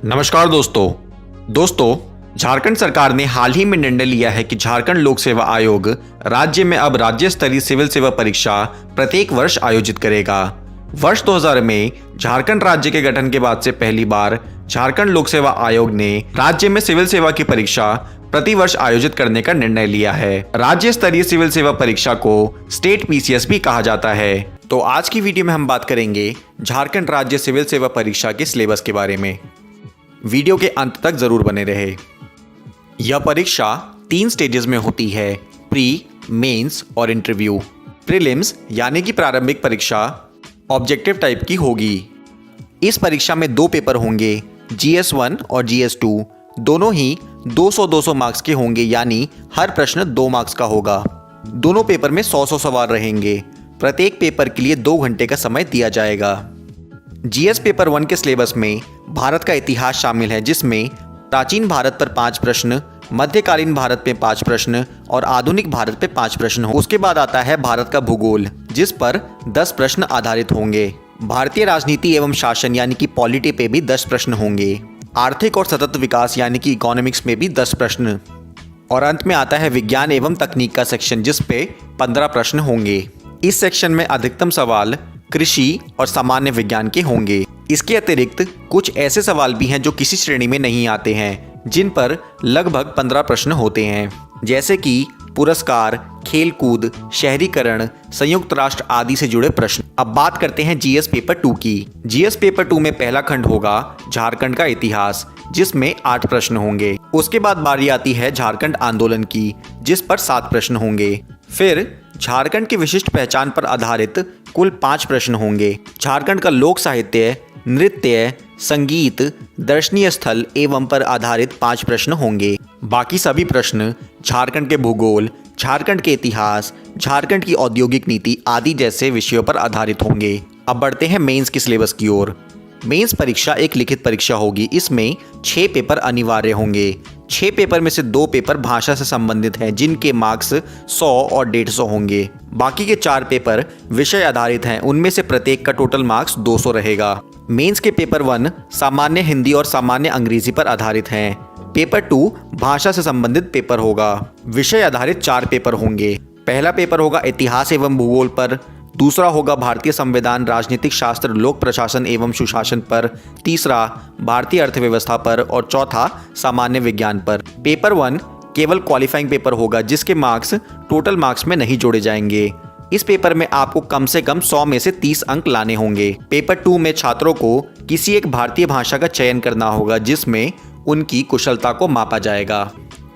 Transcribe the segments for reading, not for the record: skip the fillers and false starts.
नमस्कार दोस्तों झारखंड सरकार ने हाल ही में निर्णय लिया है कि झारखंड लोक सेवा आयोग राज्य में अब राज्य स्तरीय सिविल सेवा परीक्षा प्रत्येक वर्ष आयोजित करेगा। वर्ष 2000 में झारखंड राज्य के गठन के बाद से पहली बार झारखंड लोक सेवा आयोग ने राज्य में सिविल सेवा की परीक्षा प्रति वर्ष आयोजित करने का निर्णय लिया है। राज्य स्तरीय सिविल सेवा परीक्षा को स्टेट पीसीएस भी कहा जाता है। तो आज की वीडियो में हम बात करेंगे झारखंड राज्य सिविल सेवा परीक्षा के सिलेबस के बारे में। वीडियो के अंत तक जरूर बने रहे। यह परीक्षा 3 स्टेजेस में होती है, प्री, मेंस और इंटरव्यू। प्रीलिम्स यानी कि प्रारंभिक परीक्षा ऑब्जेक्टिव टाइप की होगी। इस परीक्षा में 2 पेपर होंगे, GS1 और GS2। दोनों ही 200-200 मार्क्स के होंगे, यानी हर प्रश्न 2 मार्क्स का होगा। दोनों पेपर में 100-100 सवाल रहेंगे। प्रत्येक पेपर के लिए 2 घंटे का समय दिया जाएगा। GS पेपर 1 के सिलेबस में भारत का इतिहास शामिल है, जिसमें प्राचीन भारत पर 5 प्रश्न, मध्यकालीन भारत पे 5 प्रश्न और आधुनिक भारत पे 5 प्रश्न हो। उसके बाद आता है भारत का भूगोल, जिस पर 10 प्रश्न आधारित होंगे। भारतीय राजनीति एवं शासन यानी कि पॉलिटी पे भी 10 प्रश्न होंगे। आर्थिक और सतत विकास यानी कि इकोनॉमिक्स में भी 10 प्रश्न। और अंत में आता है विज्ञान एवं तकनीक का सेक्शन, जिस पे 15 प्रश्न होंगे। इस सेक्शन में अधिकतम सवाल कृषि और सामान्य विज्ञान के होंगे। इसके अतिरिक्त कुछ ऐसे सवाल भी हैं जो किसी श्रेणी में नहीं आते हैं, जिन पर लगभग 15 प्रश्न होते हैं, जैसे कि पुरस्कार, खेलकूद, शहरीकरण, संयुक्त राष्ट्र आदि से जुड़े प्रश्न। अब बात करते हैं GS पेपर 2 की। GS पेपर 2 में पहला खंड होगा झारखंड का इतिहास, जिसमें 8 प्रश्न होंगे। उसके बाद बारी आती है झारखंड आंदोलन की, जिस पर 7 प्रश्न होंगे। फिर झारखंड की विशिष्ट पहचान पर आधारित कुल 5 प्रश्न होंगे। झारखंड का लोक साहित्य, नृत्य, संगीत, दर्शनीय स्थल एवं पर आधारित 5 प्रश्न होंगे। बाकी सभी प्रश्न झारखंड के भूगोल, झारखंड के इतिहास, झारखंड की औद्योगिक नीति आदि जैसे विषयों पर आधारित होंगे। अब बढ़ते हैं मेंस की सिलेबस की ओर। मेंस परीक्षा एक लिखित परीक्षा होगी। इसमें 6 पेपर अनिवार्य होंगे। 6 पेपर में से 2 पेपर भाषा से संबंधित हैं, जिनके मार्क्स 100 और 150 होंगे। बाकी के 4 पेपर विषय आधारित हैं। उनमें से प्रत्येक का टोटल मार्क्स 200 रहेगा। मेंस के पेपर 1 सामान्य हिंदी और सामान्य अंग्रेजी पर आधारित हैं। पेपर 2 भाषा से संबंधित पेपर होगा। विषय आधारित 4 पेपर होंगे। पहला पेपर होगा इतिहास एवं भूगोल पर, दूसरा होगा भारतीय संविधान, राजनीतिक शास्त्र, लोक प्रशासन एवं सुशासन पर, तीसरा भारतीय अर्थव्यवस्था पर और चौथा सामान्य विज्ञान पर। पेपर 1 केवल क्वालिफाइंग पेपर होगा, जिसके मार्क्स टोटल मार्क्स में नहीं जोड़े जाएंगे। इस पेपर में आपको कम से कम 100 में से 30 अंक लाने होंगे। पेपर 2 में छात्रों को किसी एक भारतीय भाषा का चयन करना होगा, जिसमें उनकी कुशलता को मापा जाएगा।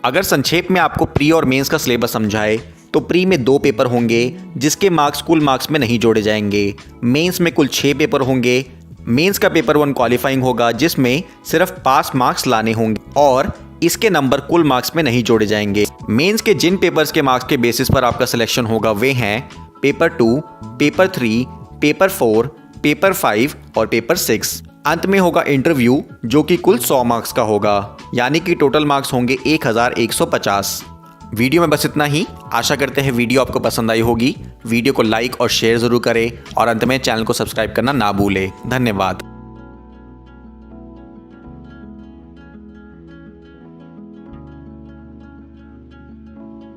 अगर संक्षेप में आपको प्री और मेंस का सिलेबस समझाए तो प्री में 2 पेपर होंगे, जिसके मार्क्स कुल मार्क्स में नहीं जोड़े जाएंगे। मेंस में कुल 6 पेपर होंगे। मेंस का पेपर 1 क्वालिफाइंग होगा, जिसमें सिर्फ पास मार्क्स लाने होंगे और इसके नंबर कुल मार्क्स में नहीं जोड़े जाएंगे। मेंस के जिन पेपर्स के मार्क्स के बेसिस पर आपका सिलेक्शन होगा वे हैं पेपर 2, पेपर 3, पेपर 4, पेपर 5 और पेपर 6। अंत में होगा इंटरव्यू, जो कि कुल 100 मार्क्स का होगा, यानी कि टोटल मार्क्स होंगे 1150। वीडियो में बस इतना ही। आशा करते हैं वीडियो आपको पसंद आई होगी। वीडियो को लाइक और शेयर जरूर करें और अंत में चैनल को सब्सक्राइब करना ना भूलें। धन्यवाद।